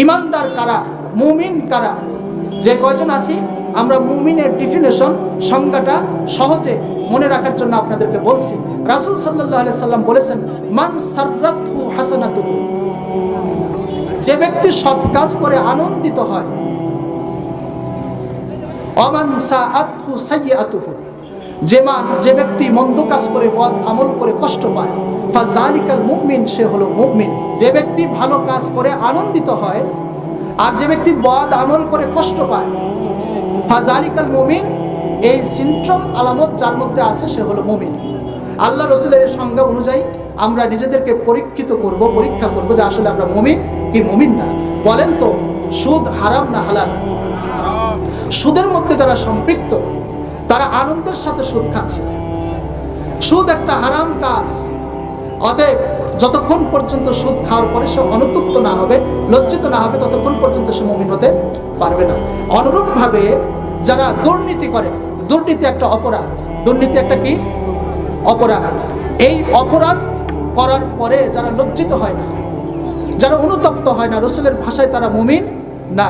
ইমানদার কারা, মুমিন কারা? যে কয়জন আছি আমরা মুমিনের ডেফিনেশন, সংজ্ঞাটা সহজে মনে রাখার জন্য আপনাদেরকে বলছি। রাসূল সাল্লাল্লাহু আলাইহি সাল্লাম বলেছেন, মান সাররাতহু হাসানাতুহু, যে ব্যক্তি সৎ কাজ করে আনন্দিত হয়, অমান সাআতহু সাইয়্যাতুহু, যে ব্যক্তি মন্দ কাজ করে, বদ আমল করে কষ্ট পায়, ফাযালিকাল মুমিন, সে হলো মুমিন। যে ব্যক্তি ভালো কাজ করে আনন্দিত হয় আর যে ব্যক্তি বদ আমল করে কষ্ট পায়, ফাযালিকাল মুমিন, এই সিনট্রম আলামত যার মধ্যে আছে সে হলো মুমিন। আল্লাহ রাসূলের সংজ্ঞা অনুযায়ী আমরা নিজেদেরকে পরীক্ষা করব যে আসলে আমরা মুমিন কি মুমিন না। বলেন তো, সুদ হারাম না হালাল? সুদের মধ্যে যারা সম্পৃক্ত তারা আনন্দের সাথে সুদ খাচ্ছে। সুদ একটা হারাম কাজ। অতএব যতক্ষণ পর্যন্ত সুদ খাওয়ার পরে সে অনুতপ্ত না হবে, লজ্জিত না হবে, ততক্ষণ পর্যন্ত সে মুমিন হতে পারবে না। অনুরূপভাবে যারা দুর্নীতি করে, দুর্নীতি একটা অপরাধ। দুর্নীতি একটা কি অপরাধ? এই অপরাধ করার পরে যারা লজ্জিত হয় না, যারা অনুতপ্ত হয় না, রাসূলের ভাষায় তারা মুমিন না।